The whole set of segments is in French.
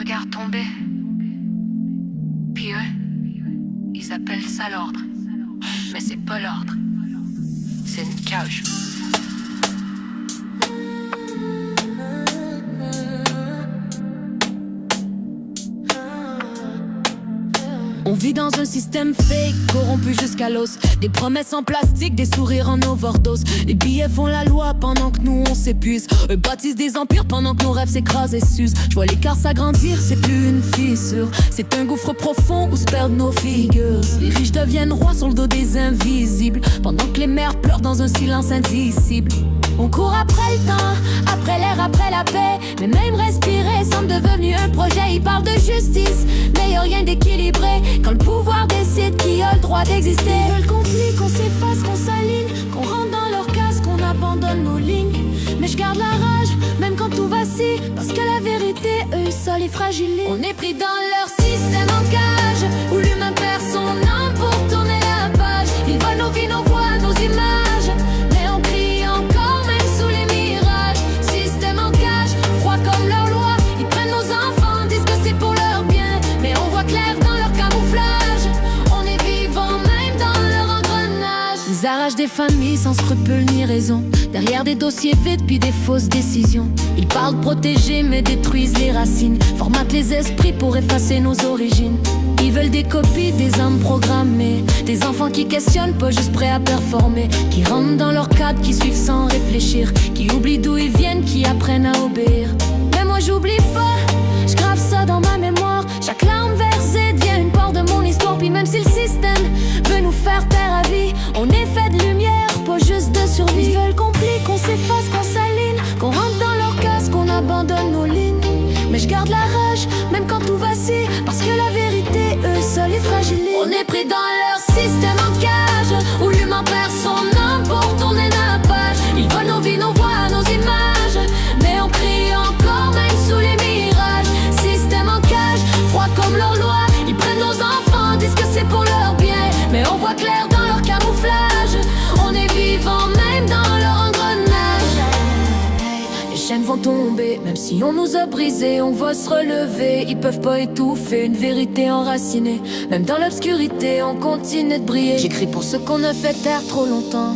regarde tomber. Puis eux, ils appellent ça l'ordre. Mais c'est pas l'ordre. C'est une cage. On vit dans un système fake, corrompu jusqu'à l'os. Des promesses en plastique, des sourires en overdose. Les billets font la loi pendant que nous on s'épuise. Eux bâtissent des empires pendant que nos rêves s'écrasent et s'usent. Je vois l'écart s'agrandir, c'est plus une fissure. C'est un gouffre profond où se perdent nos figures. Les riches deviennent rois sur le dos des invisibles, pendant que les mères pleurent dans un silence indicible. On court après le temps, après l'air, après la paix. Mais même respirer semble devenu un projet. Ils parlent de justice, mais y'a rien d'équilibré. Quand le pouvoir décide qui a le droit d'exister. Ils veulent qu'on plie, qu'on s'efface, qu'on s'aligne, qu'on rentre dans leur case, qu'on abandonne nos lignes. Mais je garde la rage, même quand tout vacille, parce que la vérité, eux seuls les fragilisent. On est pris dans leur système en cage, où l'humain perd son âme pour tourner la page. Ils volent nos vies, nos voix, nos images, mais on crie encore même sous les mirages. Système en cage, froid comme leur loi. Ils prennent nos enfants, disent que c'est pour leur bien, mais on voit clair dans leur camouflage. On est vivant même dans leur engrenage. Ils arrachent des familles sans scrupules ni raison, derrière des dossiers vides puis des fausses décisions. Ils parlent de protéger mais détruisent les racines, formatent les esprits pour effacer nos origines. Ils veulent des copies des âmes programmées, des enfants qui questionnent, pas juste prêts à performer, qui rentrent dans leur cadre, qui suivent sans réfléchir, qui oublient d'où ils viennent, qui apprennent à obéir. Mais moi j'oublie pas, je grave ça dans ma mémoire. Chaque larme versée devient une part de mon histoire. Puis même si le système veut nous faire taire à vie, on est fait de lumière, pas juste de survie. Ils veulent qu'on plie, qu'on s'efface, qu'on s'aligne, qu'on rentre dans leur case, qu'on abandonne nos lignes. Mais je garde la rage, même quand tout vacille, parce que la vérité, eux seuls les fragilisent. On est pris dans leur système en cage, où l'humain perd son âme pour tourner la page. Ils volent nos vies, nos voix, nos images, mais on crie encore même sous les mirages. Système en cage, froid comme leur loi. Ils prennent nos enfants, disent que c'est pour leur bien, mais on voit clair dans leur camouflage. On est vivant même dans leur engrenage. Les chaînes vont tomber, même si on nous a brisés, on va se relever. Ils peuvent pas étouffer une vérité enracinée. Même dans l'obscurité, on continue de briller. J'écris pour ceux qu'on a fait taire trop longtemps,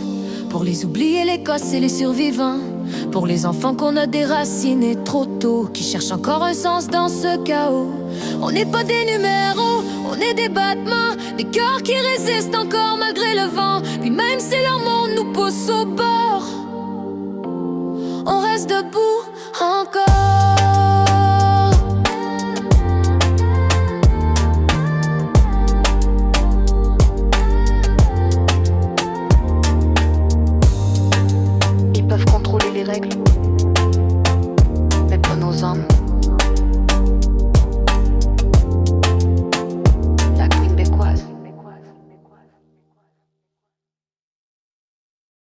pour les oublier, les casser, les survivants. Pour les enfants qu'on a déracinés trop tôt, qui cherchent encore un sens dans ce chaos. On n'est pas des numéros, on est des battements, des cœurs qui résistent encore malgré le vent. Puis même si leur monde nous pousse au bord, on reste debout encore. Ils peuvent contrôler les règles, mais pas nos âmes.